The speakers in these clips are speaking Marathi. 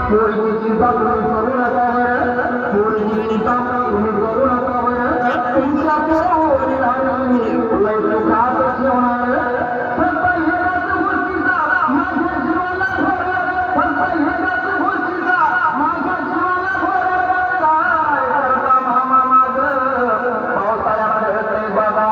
पोरीची चिंता तुम्ही करू नका बरं, पोरीची चिंता तुम्ही करू नका बरं. तुमच्या पोरीला लय सुखात ठेवणार. फक्त एकच गोष्टीचा माझ्या जीवाला भर, फक्त एकच गोष्टीचा माझ्या जीवाला भर. काय करता मामा माझं पावसाळ्यात खेळते बघा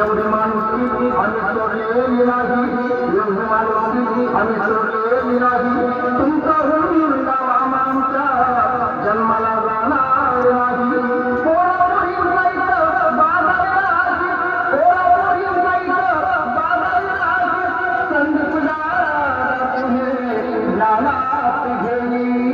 एवढी माणुसकी आम्ही सोडलेली नाही, एवढी माणुसकी आम्ही सोडलेली नाही. तुमचा होईल मामा आमच्या जन्माला जाणार नाही. पोरापोरी जायचं बाजाराला, पोरापोरी जायचं बाजाराला. संधीला तुम्ही लालात घेई.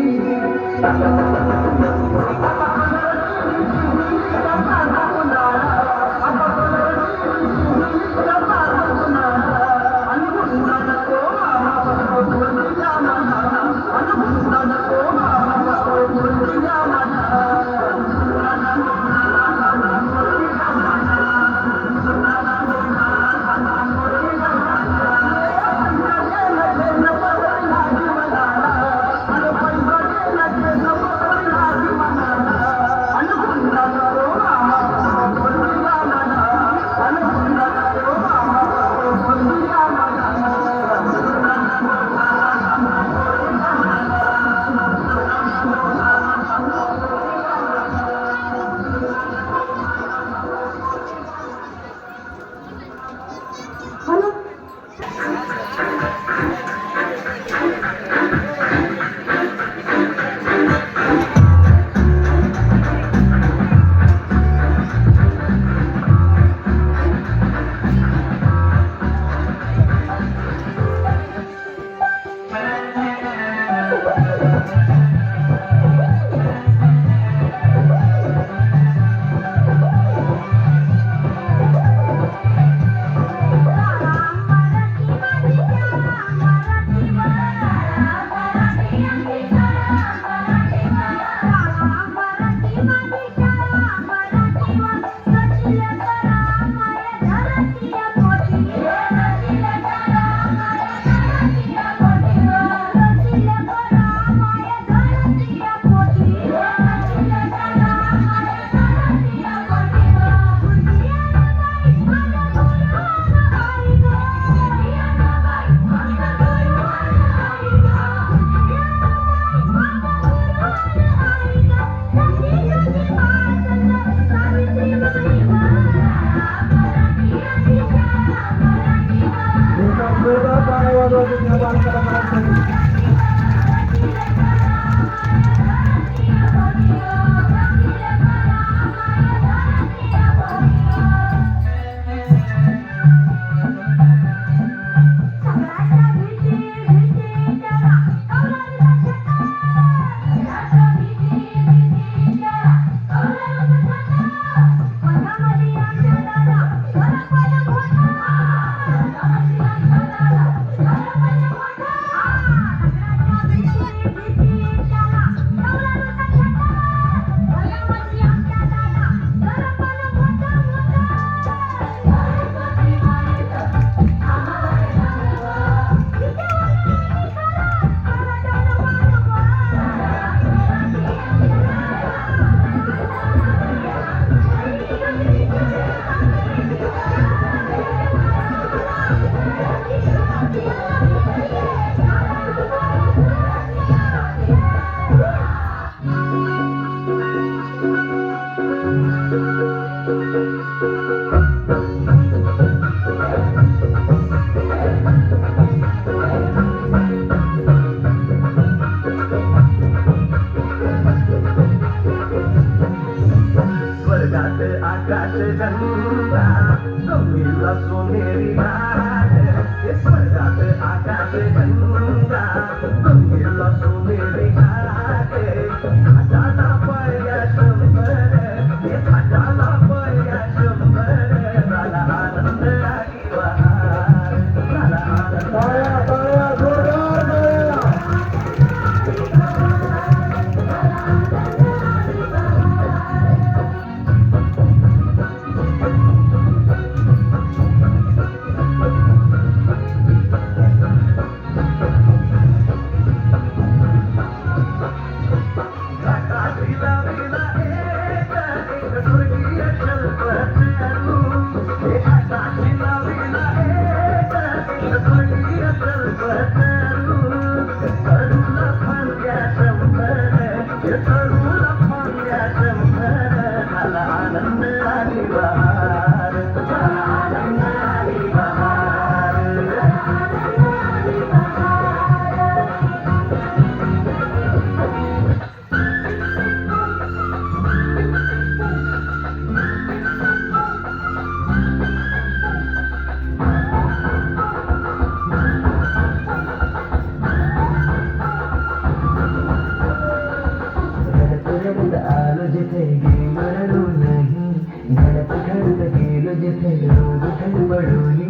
आलो जिथे गेलो नाही घडत घडत गेलो जिथे रोज खडबडोली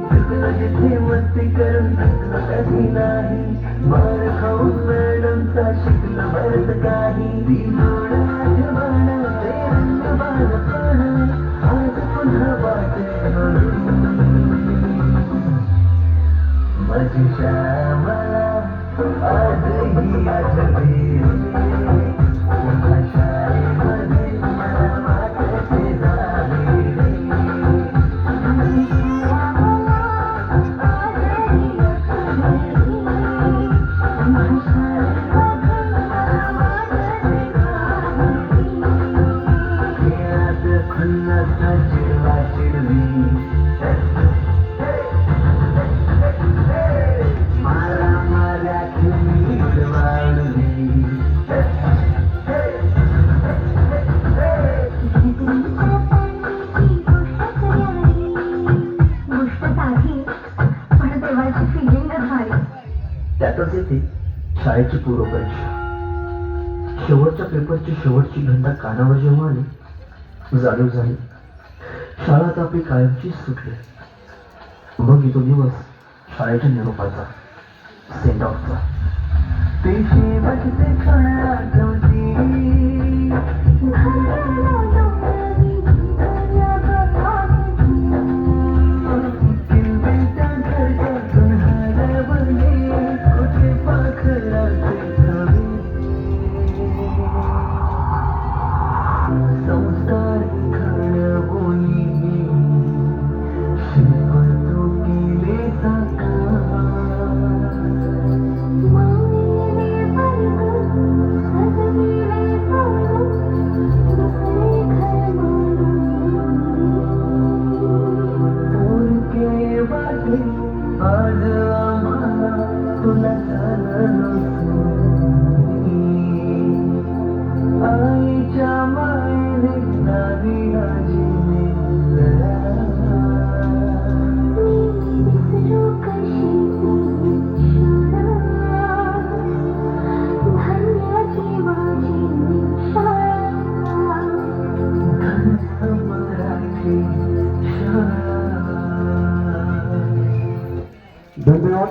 चुकलो जिथे मस्ती करून थकलो कधी नाही मार खाऊन मॅडमचा शिकलो बरंच काही ती जोड आठवण ते रंग बालपण आज पुन्हा वाटे माझी श्यामला आजही आठवते त्यातच येते शाळेची पूर्वपरीक्षा. शेवटच्या पेपरची शेवटची घंटा कानावर जेव्हा आली जाणीव झाली शाळा आता आपली कायमचीच सुटली. मग येतो दिवस शाळेच्या निरोपाचा, सेंड ऑफचा. ते शेवटचे क्षण आठवतील आज आम्हाला तुला आईच्या मायने नावी आजीने धन्यवाद.